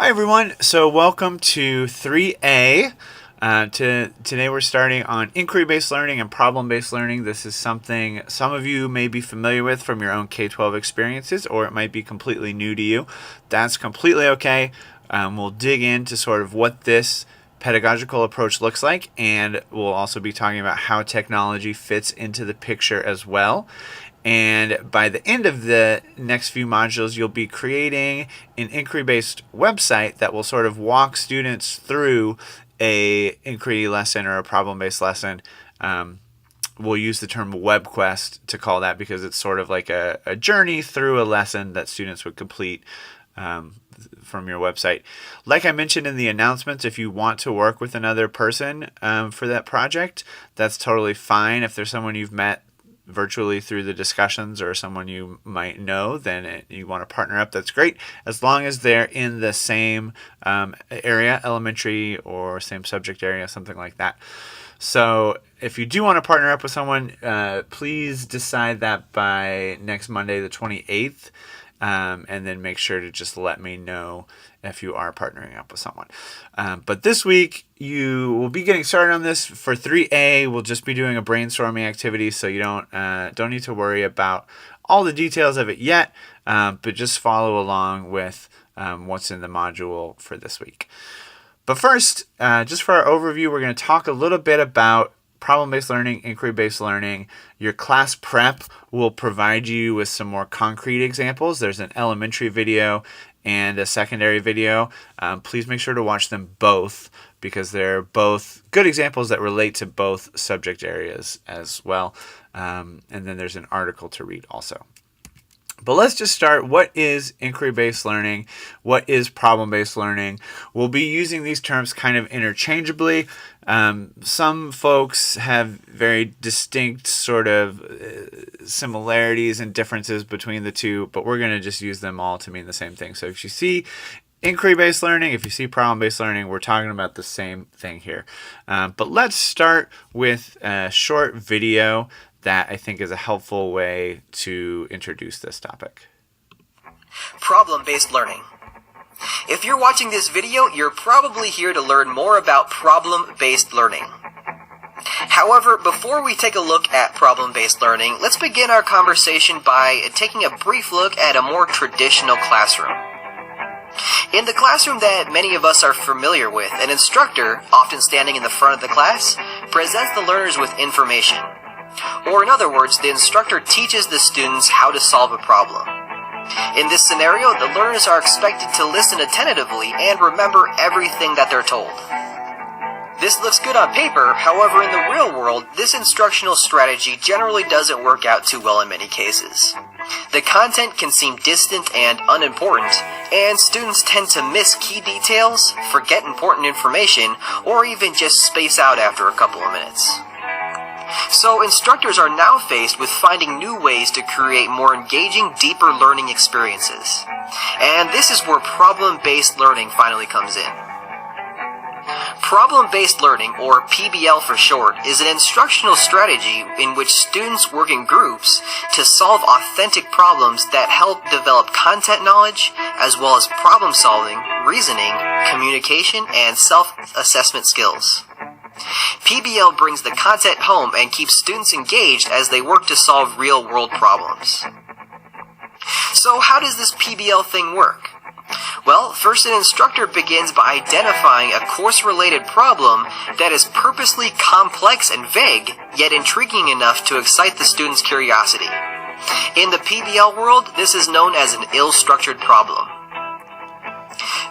Hi everyone, so welcome to 3A. Today we're starting on inquiry-based learning and problem-based learning. This is something some of you may be familiar with from your own K-12 experiences, or it might be completely new to you. That's completely okay. We'll dig into sort of what this pedagogical approach looks like, and we'll also be talking about how technology fits into the picture as well. And by the end of the next few modules, you'll be creating an inquiry-based website that will sort of walk students through a inquiry lesson or a problem-based lesson. We'll use the term web quest to call that because it's sort of like a journey through a lesson that students would complete from your website. Like I mentioned in the announcements, if you want to work with another person for that project, that's totally fine. If there's someone you've met virtually through the discussions or someone you might know, then you want to partner up, that's great, as long as they're in the same area, elementary or same subject area, something like that. So if you do want to partner up with someone, please decide that by next Monday the 28th, and then make sure to just let me know if you are partnering up with someone. But this week, you will be getting started on this. For 3A, we'll just be doing a brainstorming activity, so you don't need to worry about all the details of it yet, but just follow along with what's in the module for this week. But first, just for our overview, we're going to talk a little bit about problem-based learning, inquiry-based learning. Your class prep will provide you with some more concrete examples. There's an elementary video and a secondary video. Please make sure to watch them both because they're both good examples that relate to both subject areas as well. And then there's an article to read also. But let's just start. What is inquiry-based learning? What is problem-based learning? We'll be using these terms kind of interchangeably. Some folks have very distinct sort of similarities and differences between the two, but we're going to just use them all to mean the same thing. So if you see inquiry-based learning, if you see problem-based learning, we're talking about the same thing here. But let's start with a short video that I think is a helpful way to introduce this topic. Problem-based learning. If you're watching this video, you're probably here to learn more about problem-based learning. However, before we take a look at problem-based learning, let's begin our conversation by taking a brief look at a more traditional classroom. In the classroom that many of us are familiar with, an instructor, often standing in the front of the class, presents the learners with information. Or in other words, the instructor teaches the students how to solve a problem. In this scenario, the learners are expected to listen attentively and remember everything that they're told. This looks good on paper, however, in the real world, this instructional strategy generally doesn't work out too well in many cases. The content can seem distant and unimportant, and students tend to miss key details, forget important information, or even just space out after a couple of minutes. So instructors are now faced with finding new ways to create more engaging, deeper learning experiences. And this is where problem-based learning finally comes in. Problem-based learning, or PBL for short, is an instructional strategy in which students work in groups to solve authentic problems that help develop content knowledge, as well as problem-solving, reasoning, communication, and self-assessment skills. PBL brings the content home and keeps students engaged as they work to solve real-world problems. So how does this PBL thing work? Well, first an instructor begins by identifying a course-related problem that is purposely complex and vague, yet intriguing enough to excite the student's curiosity. In the PBL world, this is known as an ill-structured problem.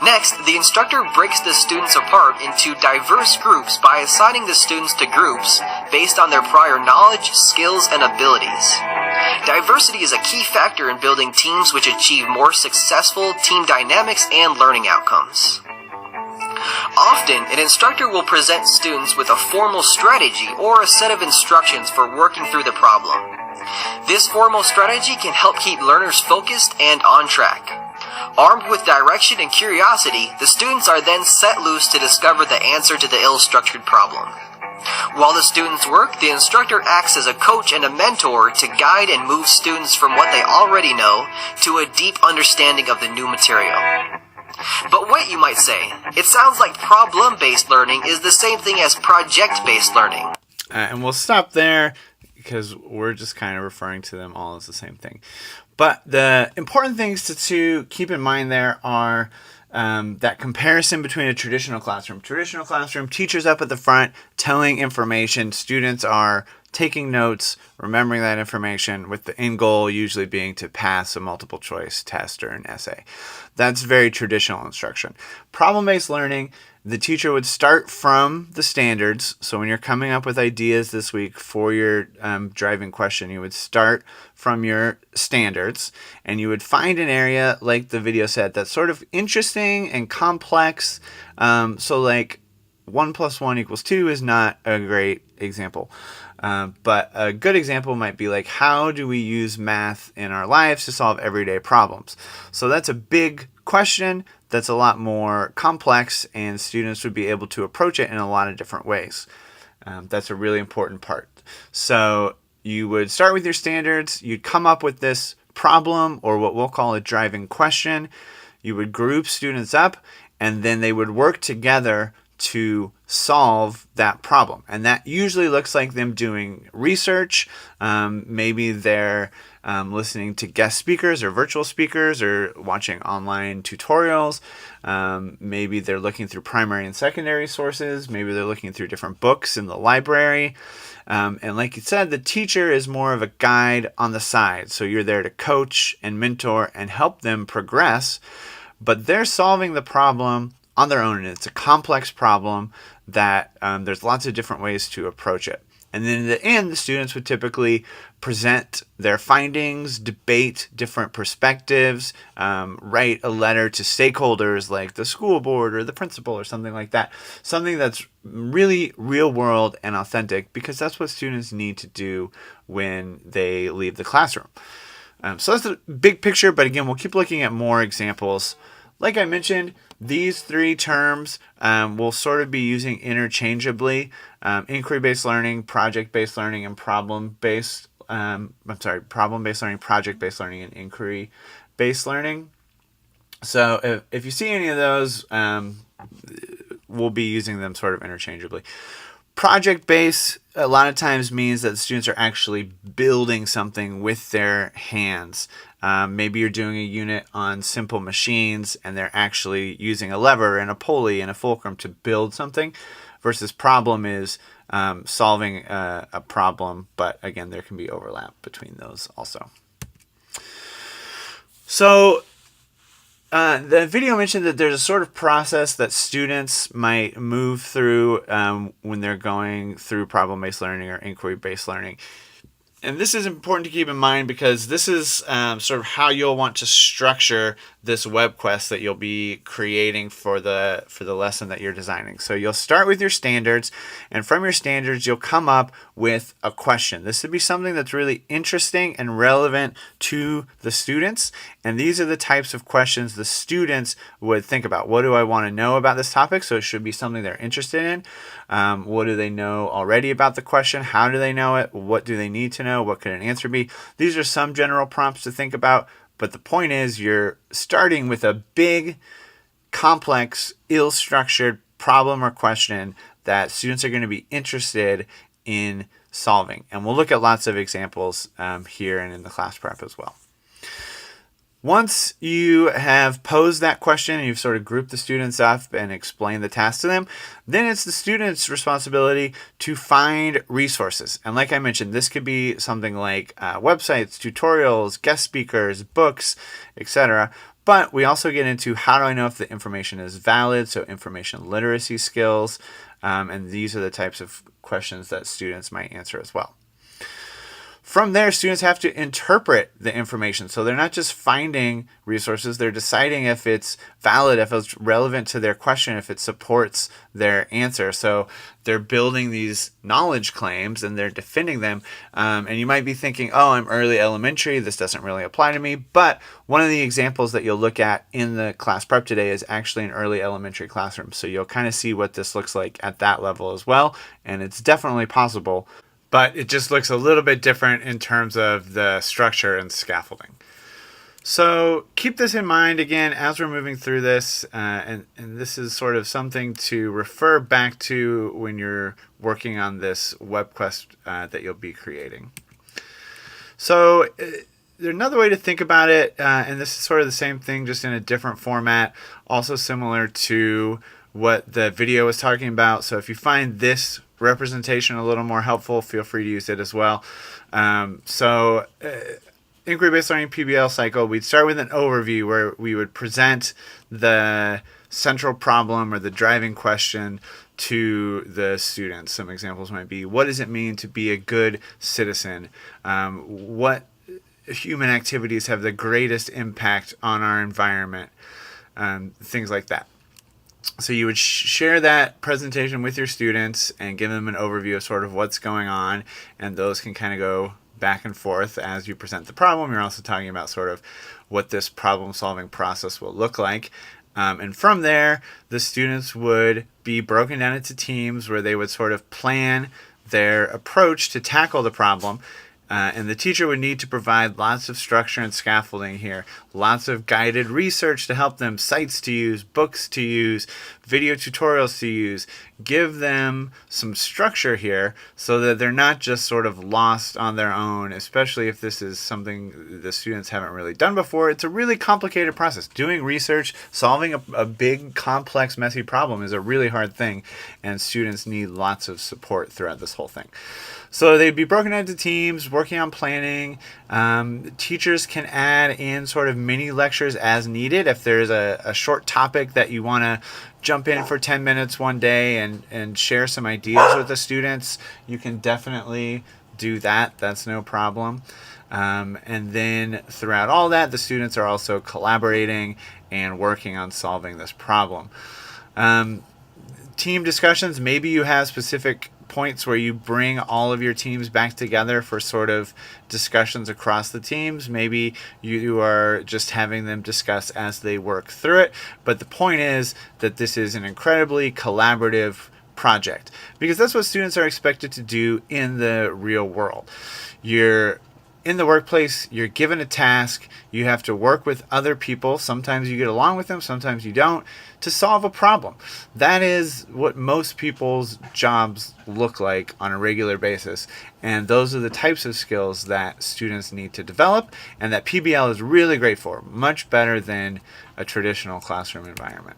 Next, the instructor breaks the students apart into diverse groups by assigning the students to groups based on their prior knowledge, skills, and abilities. Diversity is a key factor in building teams which achieve more successful team dynamics and learning outcomes. Often, an instructor will present students with a formal strategy or a set of instructions for working through the problem. This formal strategy can help keep learners focused and on track. Armed with direction and curiosity, the students are then set loose to discover the answer to the ill-structured problem. While the students work, the instructor acts as a coach and a mentor to guide and move students from what they already know to a deep understanding of the new material. But wait, you might say, it sounds like problem-based learning is the same thing as project-based learning. And we'll stop there because we're just kind of referring to them all as the same thing. But the important things to keep in mind there are that comparison between a traditional classroom. Traditional classroom, teachers up at the front telling information, students are taking notes, remembering that information, with the end goal usually being to pass a multiple choice test or an essay. That's very traditional instruction. Problem-based learning, the teacher would start from the standards. So when you're coming up with ideas this week for your driving question, you would start from your standards and you would find an area, like the video said, that's sort of interesting and complex. So like 1 + 1 = 2 is not a great example. But a good example might be like, how do we use math in our lives to solve everyday problems? So that's a big question that's a lot more complex, and students would be able to approach it in a lot of different ways. That's a really important part. So you would start with your standards, you'd come up with this problem, or what we'll call a driving question. You would group students up, and then they would work together to solve that problem. And that usually looks like them doing research. Maybe they're listening to guest speakers or virtual speakers or watching online tutorials. Maybe they're looking through primary and secondary sources. Maybe they're looking through different books in the library. And like you said, the teacher is more of a guide on the side. So you're there to coach and mentor and help them progress. But they're solving the problem on their own, and it's a complex problem that there's lots of different ways to approach it. And then in the end, the students would typically present their findings, debate different perspectives, write a letter to stakeholders like the school board or the principal or something like that. Something that's really real world and authentic, because that's what students need to do when they leave the classroom. So that's the big picture, but again, we'll keep looking at more examples. Like I mentioned, these three terms we'll sort of be using interchangeably: inquiry-based learning, project-based learning, and problem-based learning, project-based learning, and inquiry-based learning. So if you see any of those, we'll be using them sort of interchangeably. Project-based a lot of times means that the students are actually building something with their hands. Maybe you're doing a unit on simple machines and they're actually using a lever and a pulley and a fulcrum to build something, versus problem is solving a problem. But again, there can be overlap between those also. So the video mentioned that there's a sort of process that students might move through when they're going through problem-based learning or inquiry-based learning. And this is important to keep in mind, because this is sort of how you'll want to structure this web quest that you'll be creating for the lesson that you're designing. So you'll start with your standards, and from your standards you'll come up with a question. This would be something that's really interesting and relevant to the students, and these are the types of questions the students would think about. What do I want to know about this topic? So it should be something they're interested in. What do they know already about the question? How do they know it? What do they need to know? What could an answer be? These are some general prompts to think about, but the point is you're starting with a big, complex, ill-structured problem or question that students are going to be interested in solving. And we'll look at lots of examples here and in the class prep as well. Once you have posed that question and you've sort of grouped the students up and explained the task to them, then it's the student's responsibility to find resources. And like I mentioned, this could be something like websites, tutorials, guest speakers, books, etc. But we also get into, how do I know if the information is valid? So information literacy skills. And these are the types of questions that students might answer as well. From there, students have to interpret the information. So they're not just finding resources, they're deciding if it's valid, if it's relevant to their question, if it supports their answer. So they're building these knowledge claims and they're defending them. And you might be thinking, oh, I'm early elementary, this doesn't really apply to me. But one of the examples that you'll look at in the class prep today is actually an early elementary classroom. So you'll kind of see what this looks like at that level as well. And it's definitely possible, but it just looks a little bit different in terms of the structure and scaffolding. So keep this in mind again as we're moving through this, and this is sort of something to refer back to when you're working on this web quest that you'll be creating. So there's another way to think about it, and this is sort of the same thing, just in a different format, also similar to what the video was talking about. So if you find this representation a little more helpful, feel free to use it as well. Inquiry-based learning PBL cycle, we'd start with an overview where we would present the central problem or the driving question to the students. Some examples might be, what does it mean to be a good citizen? What human activities have the greatest impact on our environment? Things like that. So you would share that presentation with your students and give them an overview of sort of what's going on, and those can kind of go back and forth as you present the problem. You're also talking about sort of what this problem-solving process will look like. And from there, the students would be broken down into teams where they would sort of plan their approach to tackle the problem. And the teacher would need to provide lots of structure and scaffolding here, lots of guided research to help them, sites to use, books to use, video tutorials to use. Give them some structure here so that they're not just sort of lost on their own, especially if this is something the students haven't really done before. It's a really complicated process. Doing research, solving a big, complex, messy problem is a really hard thing, and students need lots of support throughout this whole thing. So they'd be broken into teams, working on planning. Teachers can add in sort of mini lectures as needed. If there's a short topic that you want to jump in for 10 minutes one day and share some ideas with the students, you can definitely do that. That's no problem. And then throughout all that, the students are also collaborating and working on solving this problem. Team discussions, maybe you have specific points where you bring all of your teams back together for sort of discussions across the teams. Maybe you are just having them discuss as they work through it. But the point is that this is an incredibly collaborative project, because that's what students are expected to do in the real world. You're in the workplace, you're given a task, you have to work with other people. Sometimes you get along with them, sometimes you don't, to solve a problem. That is what most people's jobs look like on a regular basis. And those are the types of skills that students need to develop, and that PBL is really great for, much better than a traditional classroom environment.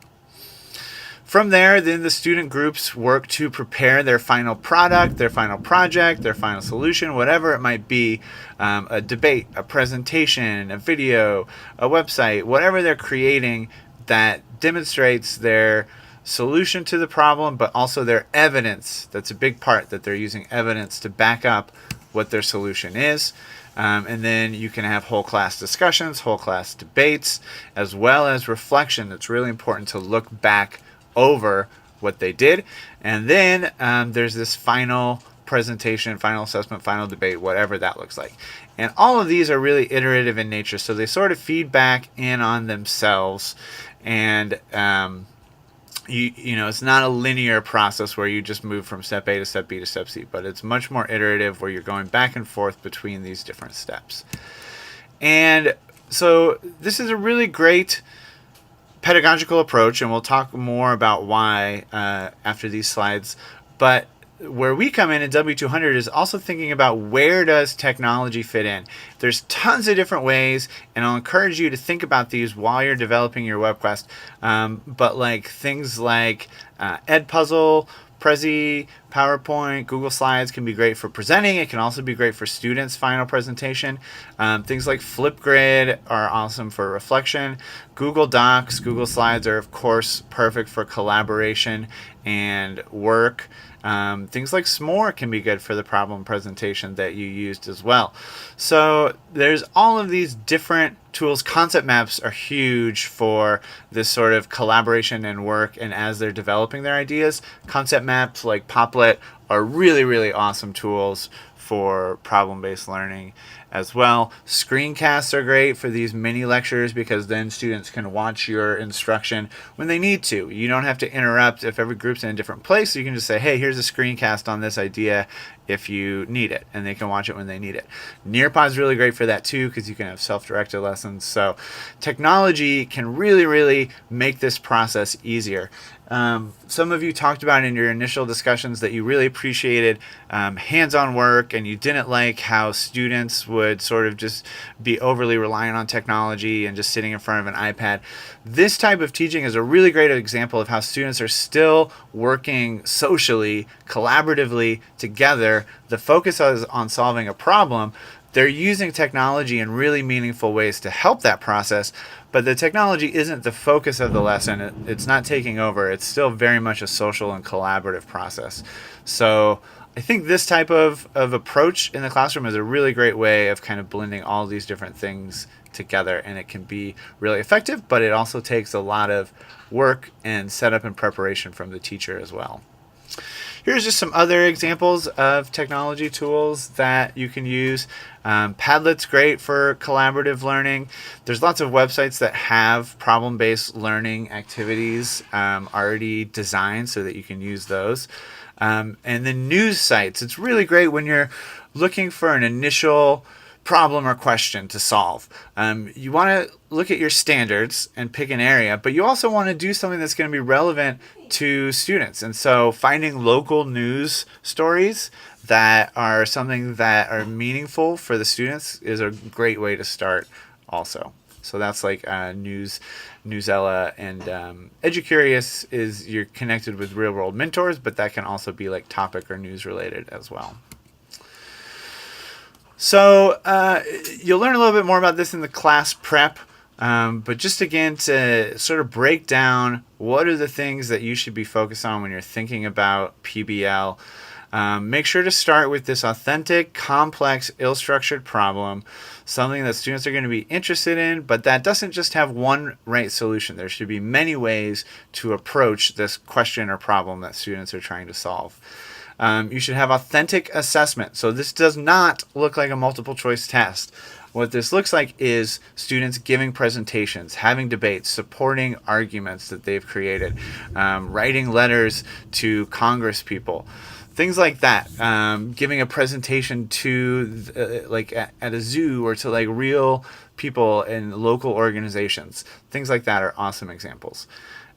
From there, then the student groups work to prepare their final product, their final project, their final solution, whatever it might be, a debate, a presentation, a video, a website, whatever they're creating that demonstrates their solution to the problem, but also their evidence. That's a big part, that they're using evidence to back up what their solution is. And then you can have whole class discussions, whole class debates, as well as reflection. It's really important to look back over what they did. And then there's this final presentation, final assessment, final debate, whatever that looks like. And all of these are really iterative in nature, so they sort of feed back in on themselves. And you know, it's not a linear process where you just move from step A to step B to step C, but it's much more iterative, where you're going back and forth between these different steps. And so this is a really great pedagogical approach, and we'll talk more about why after these slides. But where we come in W200 is also thinking about, where does technology fit in? There's tons of different ways, and I'll encourage you to think about these while you're developing your web quest. But like things like Edpuzzle, Prezi, PowerPoint, Google Slides can be great for presenting. It can also be great for students' final presentation. Things like Flipgrid are awesome for reflection. Google Docs, Google Slides are, of course, perfect for collaboration and work. Things like S'more can be good for the problem presentation that you used as well. So there's all of these different tools. Concept maps are huge for this sort of collaboration and work, and as they're developing their ideas, concept maps like Poplet are really, really awesome tools for problem-based learning as well. Screencasts are great for these mini lectures because then students can watch your instruction when they need to. You don't have to interrupt if every group's in a different place. So you can just say, hey, here's a screencast on this idea if you need it, and they can watch it when they need it. Nearpod is really great for that too because you can have self-directed lessons. So technology can really make this process easier. Some of you talked about in your initial discussions that you really appreciated hands-on work, and you didn't like how students would sort of just be overly reliant on technology and just sitting in front of an iPad. This type of teaching is a really great example of how students are still working socially, collaboratively together. The focus is on solving a problem. They're using technology in really meaningful ways to help that process, but the technology isn't the focus of the lesson. It's not taking over. It's still very much a social and collaborative process. So I think this type of approach in the classroom is a really great way of kind of blending all these different things together, and it can be really effective, but it also takes a lot of work and setup and preparation from the teacher as well. Here's just some other examples of technology tools that you can use. Padlet's great for collaborative learning. There's lots of websites that have problem-based learning activities already designed so that you can use those. And then news sites. It's really great when you're looking for an initial problem or question to solve. You want to look at your standards and pick an area, but you also want to do something that's going to be relevant to students. And so finding local news stories that are something that are meaningful for the students is a great way to start also. So that's like Newsella, and EduCurious is you're connected with real world mentors, but that can also be like topic or news related as well. So you'll learn a little bit more about this in the class prep, but just again to sort of break down what are the things that you should be focused on when you're thinking about PBL. Make sure to start with this authentic, complex, ill-structured problem, something that students are going to be interested in, but that doesn't just have one right solution. There should be many ways to approach this question or problem that students are trying to solve. You should have authentic assessment. So this does not look like a multiple choice test. What this looks like is students giving presentations, having debates, supporting arguments that they've created, writing letters to Congress people, things like that. Giving a presentation to like at a zoo or to like real people in local organizations. Things like that are awesome examples.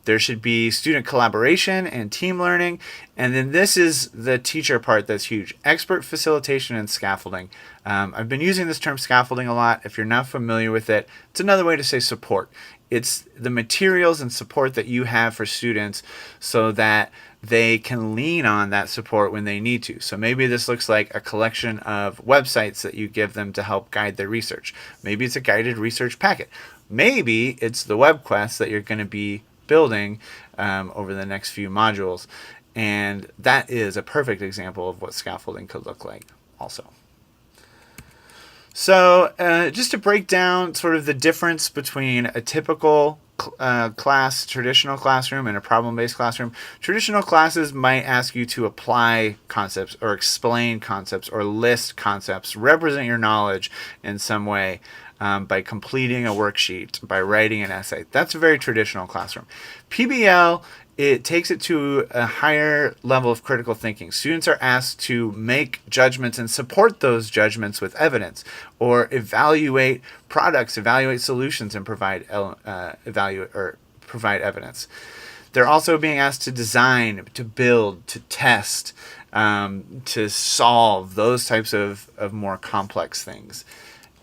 There should be student collaboration and team learning. And then this is the teacher part that's huge. Expert facilitation and scaffolding. I've been using this term scaffolding a lot. If you're not familiar with it, it's another way to say support. It's the materials and support that you have for students so that they can lean on that support when they need to. So maybe this looks like a collection of websites that you give them to help guide their research. Maybe it's a guided research packet. Maybe it's the web quest that you're going to be building over the next few modules, and that is a perfect example of what scaffolding could look like also. So just to break down sort of the difference between a typical traditional classroom and a problem-based classroom. Traditional classes might ask you to apply concepts or explain concepts or list concepts, represent your knowledge in some way. By completing a worksheet, by writing an essay. That's a very traditional classroom. PBL, it takes it to a higher level of critical thinking. Students are asked to make judgments and support those judgments with evidence, or evaluate products, evaluate solutions, and provide evidence. They're also being asked to design, to build, to test, to solve those types of more complex things.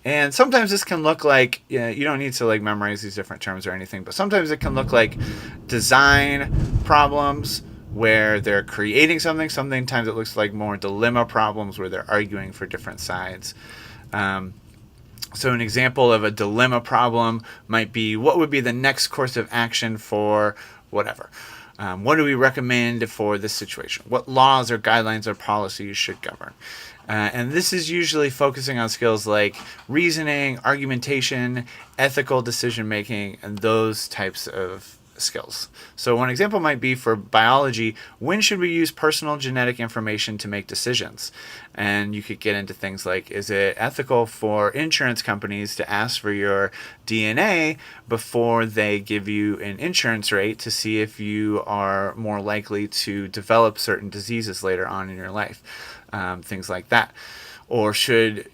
And sometimes this can look like, you don't need to like memorize these different terms or anything, but sometimes it can look like design problems where they're creating something. Sometimes it looks like more dilemma problems where they're arguing for different sides. So an example of a dilemma problem might be, what would be the next course of action for whatever? What do we recommend for this situation? What laws or guidelines or policies should govern? And this is usually focusing on skills like reasoning, argumentation, ethical decision making, and those types of skills. So one example might be for biology, when should we use personal genetic information to make decisions? And you could get into things like, is it ethical for insurance companies to ask for your DNA before they give you an insurance rate to see if you are more likely to develop certain diseases later on in your life? Things like that. Or should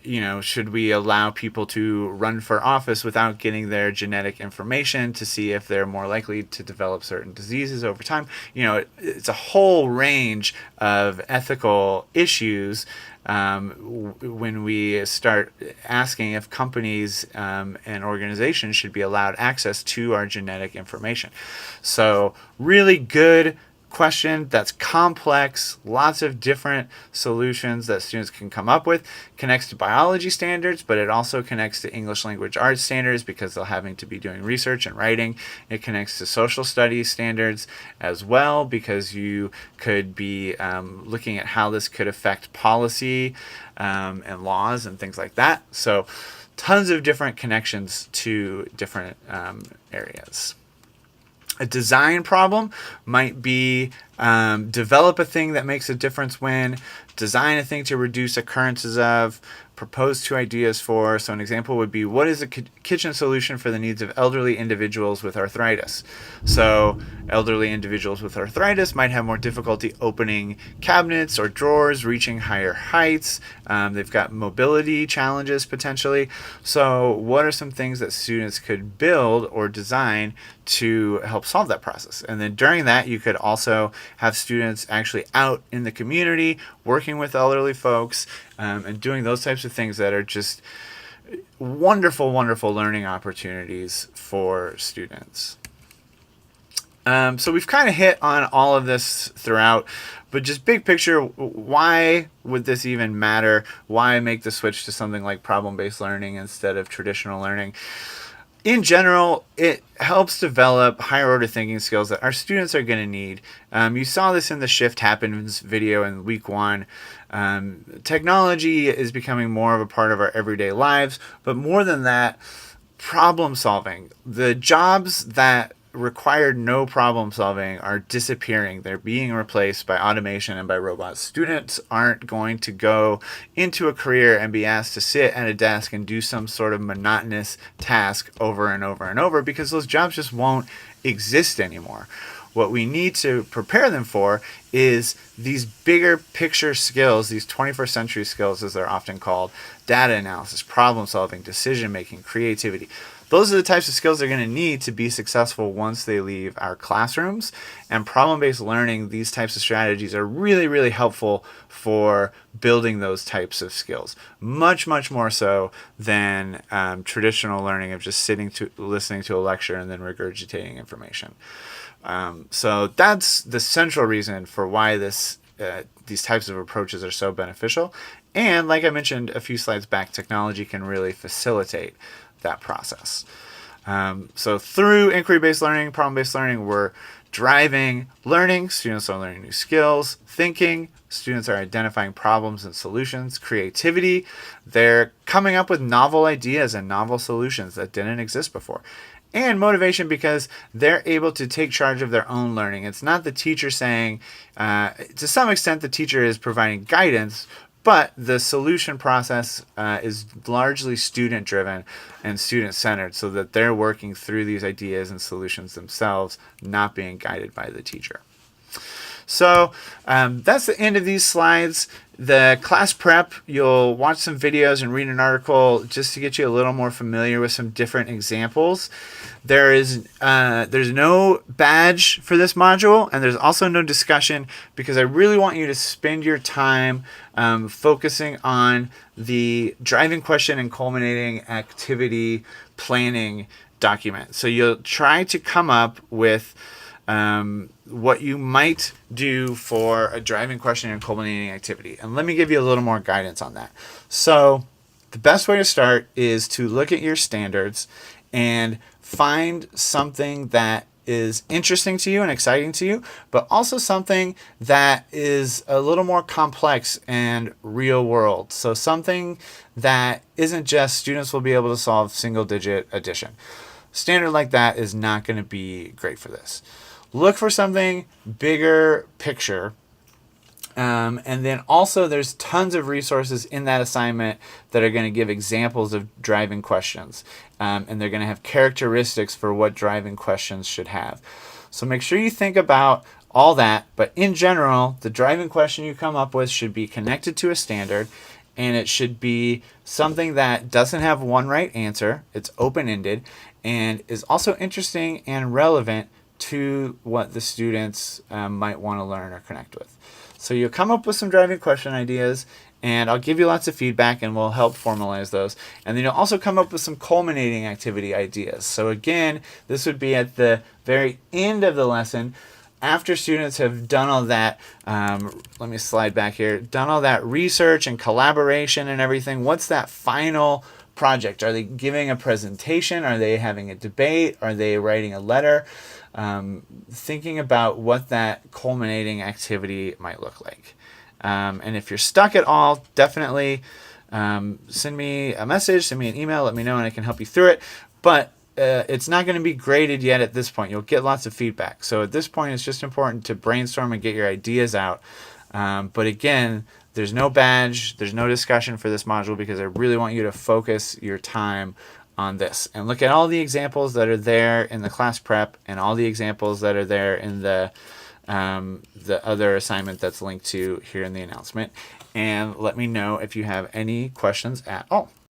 we allow people to run for office without getting their genetic information to see if they're more likely to develop certain diseases over time? It's a whole range of ethical issues when we start asking if companies and organizations should be allowed access to our genetic information. So really good question that's complex, lots of different solutions that students can come up with. Connects to biology standards, but it also connects to English language arts standards because they're having to be doing research and writing. It connects to social studies standards as well because you could be looking at how this could affect policy and laws and things like that. So tons of different connections to different areas. A design problem might be develop a thing that makes a difference when, design a thing to reduce occurrences of, propose two ideas for. So an example would be, what is a kitchen solution for the needs of elderly individuals with arthritis? So elderly individuals with arthritis might have more difficulty opening cabinets or drawers, reaching higher heights. They've got mobility challenges potentially. So what are some things that students could build or design to help solve that process? And then during that, you could also have students actually out in the community working with elderly folks and doing those types of things that are just wonderful, wonderful learning opportunities for students. So we've kind of hit on all of this throughout, but just big picture, why would this even matter? Why make the switch to something like problem-based learning instead of traditional learning? In general, it helps develop higher order thinking skills that our students are going to need. You saw this in the Shift Happens video in week 1. Technology is becoming more of a part of our everyday lives, but more than that, problem solving. The jobs that required no problem solving are disappearing. They're being replaced by automation and by robots. Students aren't going to go into a career and be asked to sit at a desk and do some sort of monotonous task over and over and over because those jobs just won't exist anymore. What we need to prepare them for is these bigger picture skills, these 21st century skills as they're often called, data analysis, problem solving, decision making, creativity. Those are the types of skills they're going to need to be successful once they leave our classrooms. And problem-based learning, these types of strategies are really, really helpful for building those types of skills. Much, much more so than traditional learning of just listening to a lecture and then regurgitating information. So that's the central reason for why these types of approaches are so beneficial. And like I mentioned a few slides back, technology can really facilitate that process. So through inquiry-based learning, problem-based learning, we're driving learning. Students are learning new skills, thinking. Students are identifying problems and solutions, creativity. They're coming up with novel ideas and novel solutions that didn't exist before. And motivation because they're able to take charge of their own learning. It's not the teacher saying, to some extent the teacher is providing guidance, but the solution process is largely student-driven and student-centered so that they're working through these ideas and solutions themselves, not being guided by the teacher. So that's the end of these slides. The class prep, you'll watch some videos and read an article just to get you a little more familiar with some different examples. There's no badge for this module, and there's also no discussion because I really want you to spend your time focusing on the driving question and culminating activity planning document. So you'll try to come up with what you might do for a driving question and culminating activity. And let me give you a little more guidance on that. So the best way to start is to look at your standards and find something that is interesting to you and exciting to you, but also something that is a little more complex and real world. So something that isn't just students will be able to solve single digit addition. Standard like that is not going to be great for this. Look for something bigger picture. And then also there's tons of resources in that assignment that are going to give examples of driving questions. And they're going to have characteristics for what driving questions should have. So make sure you think about all that. But in general, the driving question you come up with should be connected to a standard. And it should be something that doesn't have one right answer. It's open-ended and is also interesting and relevant to what the students might want to learn or connect with. So you'll come up with some driving question ideas, and I'll give you lots of feedback and we'll help formalize those. And then you'll also come up with some culminating activity ideas. So again, this would be at the very end of the lesson, after students have done all that, let me slide back here, done all that research and collaboration and everything. What's that final project? Are they giving a presentation? Are they having a debate? Are they writing a letter? Thinking about what that culminating activity might look like. And if you're stuck at all, definitely send me a message, send me an email, let me know and I can help you through it. But it's not going to be graded yet at this point. You'll get lots of feedback. So at this point, it's just important to brainstorm and get your ideas out. But again, there's no badge, there's no discussion for this module because I really want you to focus your time on this. And look at all the examples that are there in the class prep and all the examples that are there in the other assignment that's linked to here in the announcement. And let me know if you have any questions at all.